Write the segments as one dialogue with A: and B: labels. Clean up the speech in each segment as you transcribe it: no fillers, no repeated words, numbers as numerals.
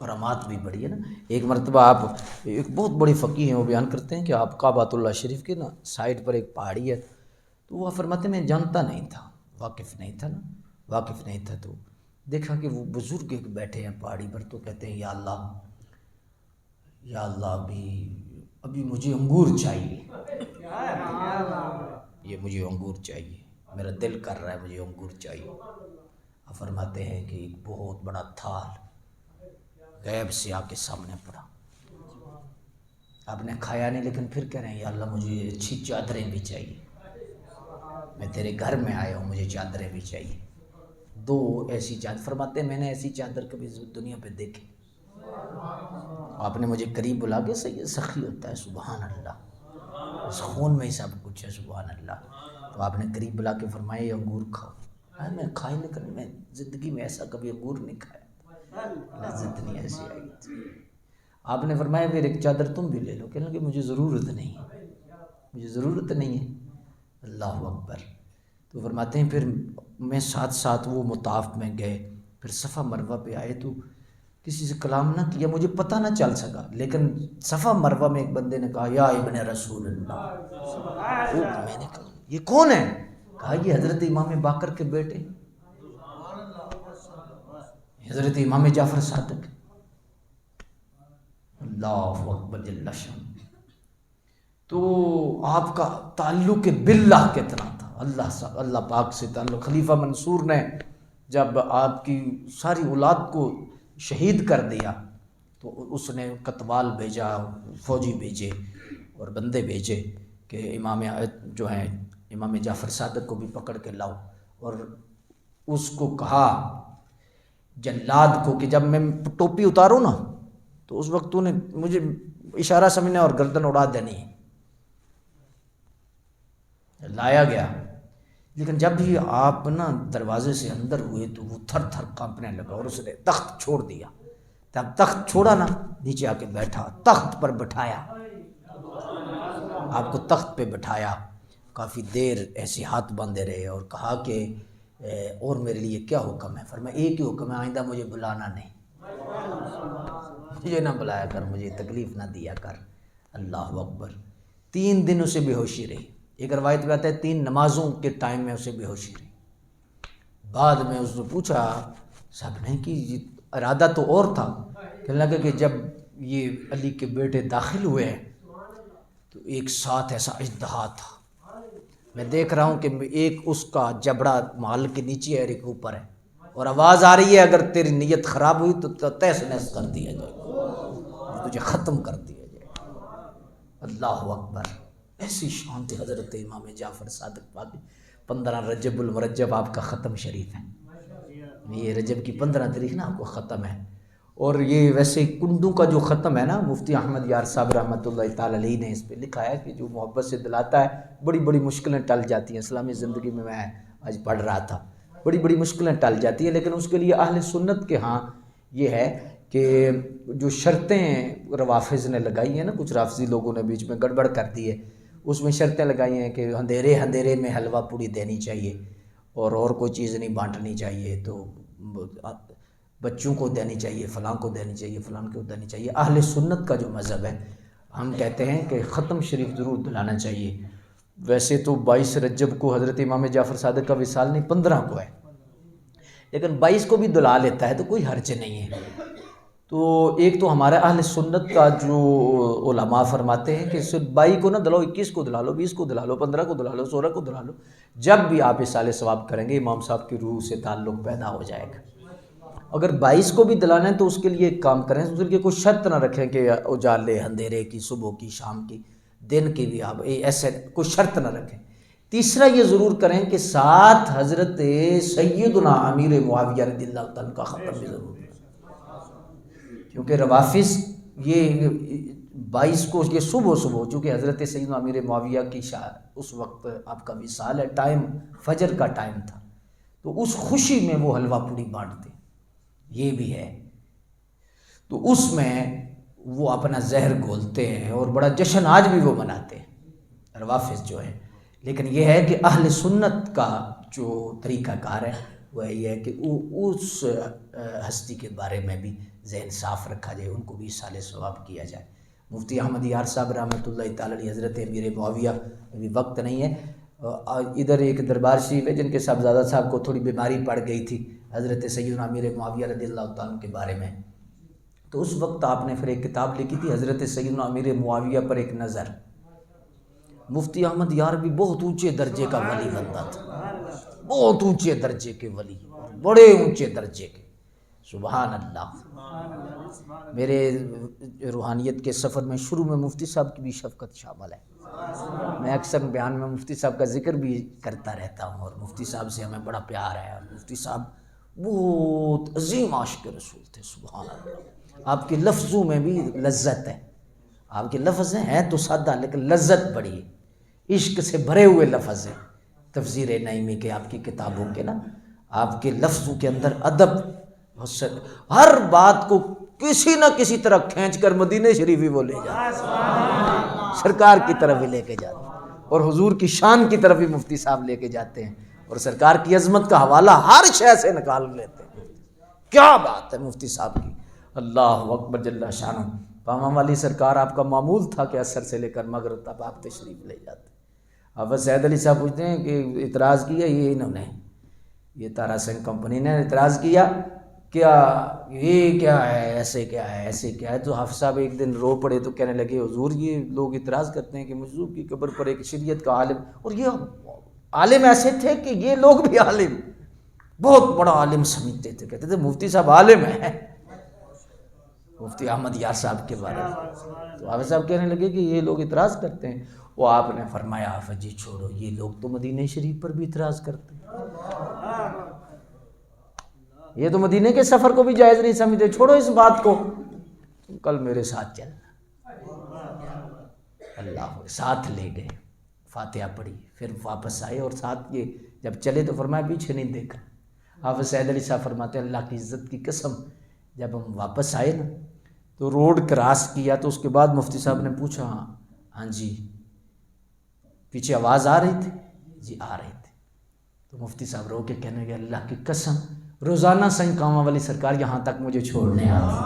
A: کرامات بھی بڑی ہے نا۔ ایک مرتبہ آپ ایک بہت بڑی فقیہ ہیں، وہ بیان کرتے ہیں کہ آپ کعبۃ اللہ شریف کے نا سائڈ پر ایک پہاڑی ہے، تو وہ فرماتے میں جانتا نہیں تھا، واقف نہیں تھا نا، واقف نہیں تھا، تو دیکھا کہ وہ بزرگ ایک بیٹھے ہیں پہاڑی پر، تو کہتے ہیں یا اللہ یا اللہ ابھی مجھے انگور چاہیے، یہ مجھے انگور چاہیے، میرا دل کر رہا ہے مجھے انگور چاہیے۔ آپ فرماتے ہیں کہ ایک بہت بڑا تھال غیب سے آ کے سامنے پڑا، آپ نے کھایا نہیں، لیکن پھر کہہ رہے ہیں یا اللہ مجھے اچھی چادریں بھی چاہیے، میں تیرے گھر میں آیا ہوں، مجھے چادریں بھی چاہیے۔ دو ایسی چادر، فرماتے ہیں میں نے ایسی چادر کبھی دنیا پہ دیکھی، آپ نے مجھے قریب بلا کے، سید سخی ہوتا ہے، سبحان اللہ، اس خون میں ہی سب کچھ ہے، سبحان اللہ، تو آپ نے قریب بلا کے فرمایا یہ انگور کھاؤ، میں کھائی، لیکن میں زندگی میں ایسا کبھی انگور نہیں کھایا، لذت نہیں ایسی آئی تھی۔ آپ نے فرمایا پھر ایک چادر تم بھی لے لو، کہنے لگے مجھے ضرورت نہیں ہے، مجھے ضرورت نہیں ہے، اللہ اکبر۔ تو فرماتے ہیں پھر میں ساتھ ساتھ وہ مطاف میں گئے، پھر صفا مروہ پہ آئے، تو کسی سے کلام نہ کیا، مجھے پتہ نہ چل سکا، لیکن صفا مروہ میں ایک بندے نے کہا یا ابن رسول اللہ، میں نے کہا یہ کون ہے؟ کہا یہ حضرت امام باقر کے بیٹے حضرت امام جعفر صادق، اللہ اکبر جل شان۔ تو آپ کا تعلق باللہ کتنا تھا، اللہ پاک سے تعلق۔ خلیفہ منصور نے جب آپ کی ساری اولاد کو شہید کر دیا تو اس نے کتوال بھیجا، فوجی بھیجے اور بندے بھیجے کہ امام جو ہیں امام جعفر صادق کو بھی پکڑ کے لاؤ، اور اس کو کہا جلاد کو کہ جب میں ٹوپی اتاروں نا تو اس وقت تو نے مجھے اشارہ سمجھنا اور گردن اڑا دینی ہے۔ لایا گیا، لیکن جب بھی آپ نا دروازے سے اندر ہوئے تو وہ تھر تھر کانپنے لگا، اور اس نے تخت چھوڑ دیا، جب تخت چھوڑا نا نیچے آ کے بیٹھا، تخت پر بٹھایا، آپ کو تخت پہ بٹھایا، کافی دیر ایسے ہاتھ باندھے رہے اور کہا کہ اور میرے لیے کیا حکم ہے؟ فرمایا ایک ہی حکم ہے، آئندہ مجھے بلانا نہیں، مجھے نہ بلایا کر، مجھے تکلیف نہ دیا کر، اللہ اکبر۔ 3 دن اسے بے ہوشی رہی، ایک روایت میں آتا ہے 3 نمازوں کے ٹائم میں اسے بے ہوشی رہی۔ بعد میں اس نے پوچھا صاحب نے کہ ارادہ تو اور تھا، کہنے لگا کہ جب یہ علی کے بیٹے داخل ہوئے ہیں تو ایک ساتھ ایسا اژدہا تھا، میں دیکھ رہا ہوں کہ ایک اس کا جبڑا مال کے نیچے ہے اور ایک اوپر ہے، اور آواز آ رہی ہے اگر تیری نیت خراب ہوئی تو تیس نیس کر دیا جائے گا، تجھے ختم کر دیا جائے گا، اللہ اکبر۔ ایسی شان تھی حضرت امام جعفر صادق پاک۔ 15 رجب المرجب آپ کا ختم شریف ہے، یہ رجب کی 15 تاریخ نا آپ کو ختم ہے، اور یہ ویسے کنڈوں کا جو ختم ہے نا، مفتی احمد یار صاحب رحمۃ اللہ تعالی علیہ نے اس پہ لکھا ہے کہ جو محبت سے دلاتا ہے بڑی بڑی مشکلیں ٹل جاتی ہیں۔ اسلامی زندگی میں آج پڑھ رہا تھا، بڑی بڑی مشکلیں ٹل جاتی ہیں، لیکن اس کے لیے اہل سنت کے ہاں یہ ہے کہ جو شرطیں روافض نے لگائی ہیں نا، کچھ رافضی لوگوں نے بیچ میں گڑبڑ کر دی ہے، اس میں شرطیں لگائی ہیں کہ اندھیرے میں حلوہ پوڑی دینی چاہیے اور کوئی چیز نہیں بانٹنی چاہیے، تو بچوں کو دینی چاہیے، فلاں کو دینی چاہیے، فلاں کو دینی چاہیے۔ اہل سنت کا جو مذہب ہے، ہم کہتے ہیں کہ ختم شریف ضرور دلانا چاہیے۔ ویسے تو 22 رجب کو حضرت امام جعفر صادق کا وصال نہیں، 15 کو ہے، لیکن 22 کو بھی دلا لیتا ہے تو کوئی حرج نہیں ہے۔ تو ایک تو ہمارے اہل سنت کا جو علماء فرماتے ہیں کہ صرف 22 کو نہ دلاؤ، 21 کو دلا لو، 20 کو دلا لو، 15 کو دلا لو، 16 کو دلا لو، جب بھی آپ اصالہ ثواب کریں گے امام صاحب کی روح سے تعلق پیدا ہو جائے گا۔ اگر 22 کو بھی دلانا ہے تو اس کے لیے ایک کام کریں، اس کے لیے کوئی شرط نہ رکھیں کہ اجالے اندھیرے کی، صبح کی، شام کی، دن کی بھی، آپ ایسے کوئی شرط نہ رکھیں۔ تیسرا یہ ضرور کریں کہ ساتھ حضرت سیدنا امیر معاویہ رضی اللہ تعالیٰ کا ختم بھی ضرور کریں، کیونکہ روافض یہ 22 کو یہ صبح چونکہ حضرت سیدنا امیر معاویہ کی اس وقت آپ کا وصال ہے، ٹائم فجر کا ٹائم تھا، تو اس خوشی میں وہ حلوہ پوڑی بانٹتے، یہ بھی ہے، تو اس میں وہ اپنا زہر گھولتے ہیں اور بڑا جشن آج بھی وہ مناتے ہیں روافض جو ہے۔ لیکن یہ ہے کہ اہل سنت کا جو طریقہ کار ہے وہ یہ ہے کہ اس ہستی کے بارے میں بھی ذہن صاف رکھا جائے، ان کو بھی اصالہ ثواب کیا جائے۔ مفتی احمد یار صاحب رحمۃ اللہ تعالی علیہ، حضرت امیر معاویہ، ابھی وقت نہیں ہے، ادھر ایک دربار شریف ہے جن کے صاحبزادہ صاحب کو تھوڑی بیماری پڑ گئی تھی حضرت سیدنا امیر معاویہ رضی اللہ تعالیٰ عنہ کے بارے میں، تو اس وقت آپ نے پھر ایک کتاب لکھی تھی حضرت سیدنا امیر معاویہ پر ایک نظر۔ مفتی احمد یار بھی بہت اونچے درجے کا ولی بنتا تھا، بہت اونچے درجے کے ولی، بڑے اونچے درجے کے، سبحان اللہ۔ میرے روحانیت کے سفر میں شروع میں مفتی صاحب کی بھی شفقت شامل ہے، میں اکثر بیان میں مفتی صاحب کا ذکر بھی کرتا رہتا ہوں، اور مفتی صاحب سے ہمیں بڑا پیار ہے، اور مفتی صاحب بہت عظیم عاشق رسول تھے، سبحان اللہ۔ آپ کے لفظوں میں بھی لذت ہے، آپ کے لفظ ہیں تو سادہ لیکن لذت بڑی ہے، عشق سے بھرے ہوئے لفظ ہیں۔ تفسیر نعیمی کے آپ کی کتابوں کے نا، آپ کے لفظوں کے اندر ادب، ہر بات کو کسی نہ کسی طرح کھینچ کر مدینہ شریف ہی وہ لے جاتے، سرکار کی طرف ہی لے کے جاتے ہیں، اور حضور کی شان کی طرف ہی مفتی صاحب لے کے جاتے ہیں، اور سرکار کی عظمت کا حوالہ ہر شے سے نکال لیتے ہیں۔ کیا بات ہے مفتی صاحب کی، اللہ اکبر جل شانہ۔ پاما والی سرکار آپ کا معمول تھا کہ عصر سے لے کر مغرب تک آپ تشریف لے جاتے۔ اب سید علی صاحب پوچھتے ہیں کہ اعتراض کیا یہ انہوں نے، یہ تارا سنگھ کمپنی نے اعتراض کیا، کیا یہ کیا ہے، ایسے کیا ہے، ایسے کیا ہے؟ تو حافظ صاحب ایک دن رو پڑے تو کہنے لگے حضور یہ لوگ اعتراض کرتے ہیں کہ مجذوب کی قبر پر ایک شریعت کا عالم، اور یہ عالم ایسے تھے کہ یہ لوگ بھی عالم، بہت بڑا عالم سمجھتے تھے، کہتے تھے مفتی صاحب عالم ہیں، مفتی احمد یار صاحب کے بارے میں۔ تو حافظ صاحب کہنے لگے کہ یہ لوگ اعتراض کرتے ہیں، وہ آپ نے فرمایا حافظ جی چھوڑو، یہ لوگ تو مدینہ شریف پر بھی اعتراض کرتے ہیں، یہ تو مدینہ کے سفر کو بھی جائز نہیں سمجھتے، چھوڑو اس بات کو، تم کل میرے ساتھ چلنا۔ اللہ ساتھ لے گئے، فاتحہ پڑھی، پھر واپس آئے، اور ساتھ یہ جب چلے تو فرمایا پیچھے نہیں دیکھا۔ حافظ سید علی صاحب فرماتے ہیں اللہ کی عزت کی قسم، جب ہم واپس آئے نا تو روڈ کراس کیا تو اس کے بعد مفتی صاحب نے پوچھا ہاں جی پیچھے آواز آ رہی تھی؟ جی آ رہی تھی۔ تو مفتی صاحب رو کے کہنے لگے اللہ کی قسم روزانہ سنگ کامہ والی سرکار یہاں تک مجھے چھوڑنے آتے،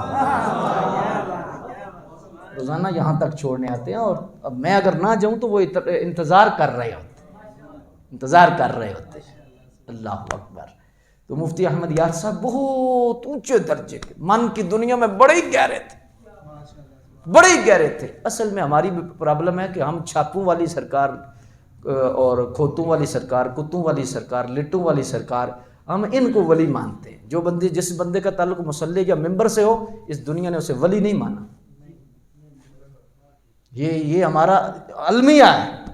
A: روزانہ یہاں تک چھوڑنے آتے ہیں، اور اب میں اگر نہ جاؤں تو وہ انتظار کر رہے ہوتے، اللہ اکبر۔ تو مفتی احمد یار صاحب بہت اونچے درجے کے، من کی دنیا میں بڑے ہی گہرے تھے۔ اصل میں ہماری بھی پرابلم ہے کہ ہم چھاپوں والی سرکار اور کھوتوں والی سرکار، کتوں والی سرکار، لٹوں والی سرکار، ہم ان کو ولی مانتے ہیں۔ جس بندے کا تعلق مصلی یا ممبر سے ہو، اس دنیا نے اسے ولی نہیں مانا۔ یہ ہمارا المیہ ہے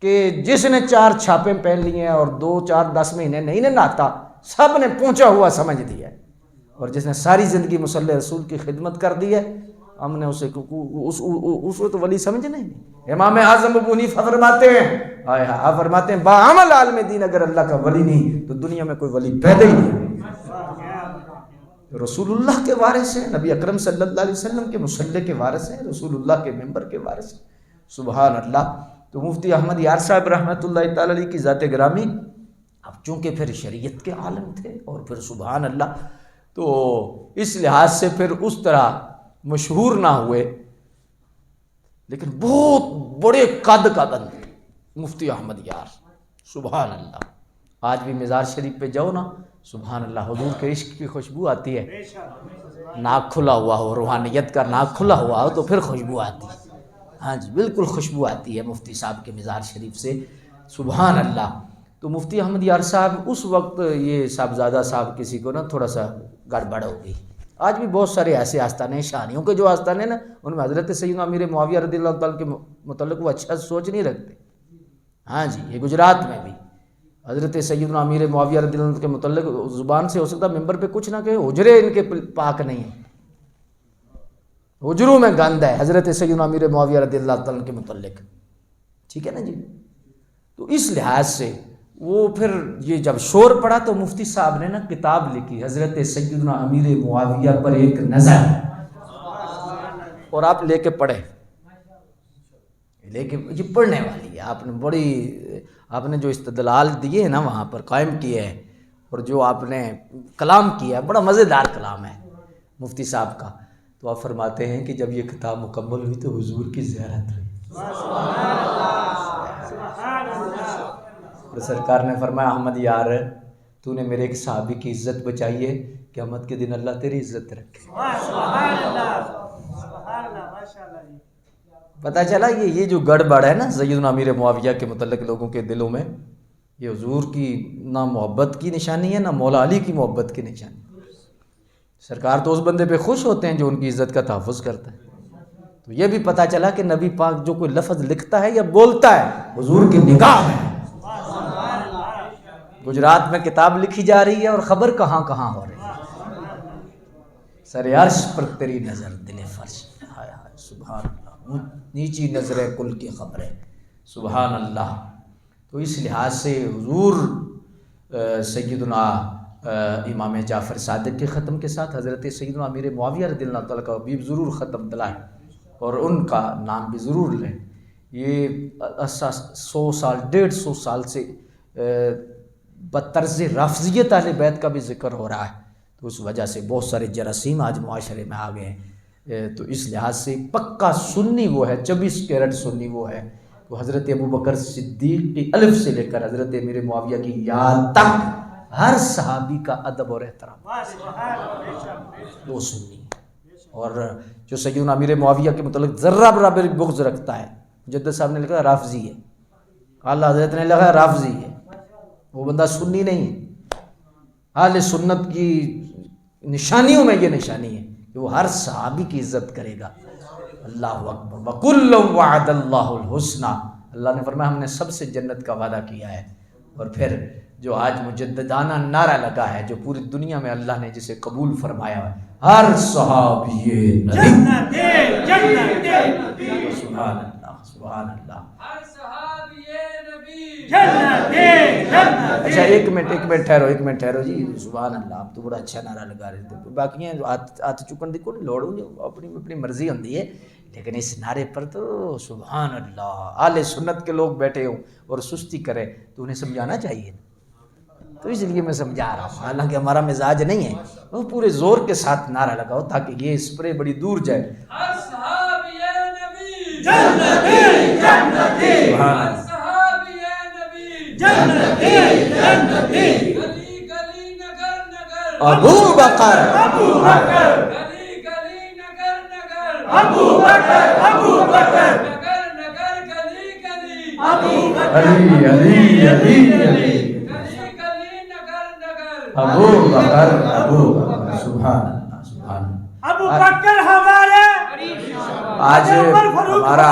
A: کہ جس نے 4 چھاپیں پہن لی ہیں اور 2 4 10 مہینے نہیں نہاتا، سب نے پہنچا ہوا سمجھ دیا ہے، اور جس نے ساری زندگی مصلی رسول کی خدمت کر دی ہے، ہم نے اسے اس کو تو ولی سمجھنا ہی نہیں۔ امام اعظم ابو حنیفہ فرماتے ہیں باعمل عالم دین اگر اللہ کا ولی نہیں تو دنیا میں کوئی ولی پیدا ہی نہیں۔ رسول اللہ کے وارث ہیں، نبی اکرم صلی اللہ علیہ وسلم کے مصلی کے وارث ہیں، رسول اللہ کے ممبر کے وارث ہیں، سبحان اللہ۔ تو مفتی احمد یار صاحب رحمۃ اللہ تعالی علیہ کی ذات گرامی، اب چونکہ پھر شریعت کے عالم تھے، اور پھر سبحان اللہ تو اس لحاظ سے پھر اس طرح مشہور نہ ہوئے، لیکن بہت بڑے قد کا بندے مفتی احمد یار، سبحان اللہ۔ آج بھی مزار شریف پہ جاؤ نا، سبحان اللہ، حضور کے عشق کی خوشبو آتی ہے، ناک کھلا ہوا ہو، روحانیت کا ناک کھلا ہوا ہو تو پھر خوشبو آتی ہے، ہاں جی بالکل خوشبو آتی ہے مفتی صاحب کے مزار شریف سے، سبحان اللہ۔ تو مفتی احمد یار صاحب اس وقت یہ صاحبزادہ صاحب کسی کو نا تھوڑا سا گڑبڑ ہو گئی۔ آج بھی بہت سارے ایسے آستانے شانیوں کے جو آستانے نا ان میں حضرت سیدنا امیر معاویہ رضی اللہ تعالیٰ کے متعلق وہ اچھا سوچ نہیں رکھتے، ہاں جی یہ گجرات میں بھی حضرت سیدنا امیر معاویہ رضی اللہ عنہ کے متعلق زبان سے ہو سکتا ممبر پہ کچھ نہ کہے، حجرے ان کے پاک نہیں ہیں، حجروں میں گند ہے حضرت سیدنا امیر معاویہ رضی اللہ تعالیٰ کے متعلق، ٹھیک ہے نا جی۔ تو اس لحاظ سے وہ پھر یہ جب شور پڑا تو مفتی صاحب نے نا کتاب لکھی حضرت سیدنا امیر معاویہ پر ایک نظر، اور آپ لے کے پڑھے، لے کے یہ پڑھنے والی ہے، آپ نے جو استدلال دیے ہیں نا وہاں پر قائم کیے ہیں، اور جو آپ نے کلام کیا ہے بڑا مزیدار کلام ہے، مفتی صاحب کا، تو آپ فرماتے ہیں کہ جب یہ کتاب مکمل ہوئی تو حضور کی زیارت ہوئی، اور سرکار نے فرمایا احمد یار تو نے میرے ایک صحابی کی عزت بچائی ہے، قیامت کے دن اللہ تیری عزت رکھے۔ پتہ چلا یہ جو گڑبڑ ہے نا سیدنا امیر معاویہ کے متعلق لوگوں کے دلوں میں، یہ حضور کی نہ محبت کی نشانی ہے نہ مولا علی کی محبت کی نشانی۔ سرکار تو اس بندے پہ خوش ہوتے ہیں جو ان کی عزت کا تحفظ کرتا ہے۔ تو یہ بھی پتہ چلا کہ نبی پاک جو کوئی لفظ لکھتا ہے یا بولتا ہے حضور کی نگاہ ہے۔ گجرات میں کتاب لکھی جا رہی ہے اور خبر کہاں کہاں ہو رہی ہے، سر عرش پر تیری نظر دل فرش، ہائے ہائے سبحان اللہ، نیچی نظر کل کی خبریں، سبحان اللہ۔ تو اس لحاظ سے حضور سیدنا امام جعفر صادق کے ختم کے ساتھ حضرت سیدنا امیر معاویہ رضی اللہ تعالیٰ کا بھی ضرور ختم دلائیں اور ان کا نام بھی ضرور لیں۔ یہ 100 سال 150 سال سے بطرز رافضیت اہل بیت کا بھی ذکر ہو رہا ہے، تو اس وجہ سے بہت سارے جراثیم آج معاشرے میں آ گئے ہیں۔ تو اس لحاظ سے پکا سنی وہ ہے، 24 کیرٹ سنی وہ ہے، تو حضرت ابوبکر صدیق کی الف سے لے کر حضرت امیر معاویہ کی یاد تک ہر صحابی کا ادب اور احترام وہ سنی ہے۔ اور جو سیدنا امیر معاویہ کے متعلق ذرہ برابر بغض رکھتا ہے، مجدد صاحب نے لکھا رافضی ہے، اعلیٰ حضرت نے لکھا رافضی ہے، وہ بندہ سنی نہیں ہے۔ اہل سنت کی نشانیوں میں یہ نشانی ہے کہ وہ ہر صحابی کی عزت کرے گا۔ اللہ اکبر، وَكُلًّا وَعَدَ اللَّهُ الْحُسْنَى، اللہ نے فرمایا ہم نے سب سے جنت کا وعدہ کیا ہے۔ اور پھر جو آج مجددانہ نعرہ لگا ہے، جو پوری دنیا میں اللہ نے جسے قبول فرمایا ہے، ہر صحابی نبی، سبحان اللہ سبحان اللہ، اچھا ایک منٹ ٹھہرو جی، سبحان اللہ، آپ تو بڑا اچھا نعرہ لگا رہے تھے، باقی ہیں ہاتھ چکن دی کوئی لوڑ اپنی مرضی ہوتی ہے، لیکن اس نعرے پر تو سبحان اللہ، اہل سنت کے لوگ بیٹھے ہوں اور سستی کرے تو انہیں سمجھانا چاہیے، تو اس لیے میں سمجھا رہا ہوں، حالانکہ ہمارا مزاج نہیں ہے، وہ پورے زور کے ساتھ نعرہ لگاؤ تاکہ یہ اسپرے بڑی دور جائے۔ سبحان اللہ، ابو بکر علی علی علی علی، ابو بکر سبحان اللہ سبحان اللہ،
B: ابو بکر ہمارے،
A: آج ہمارا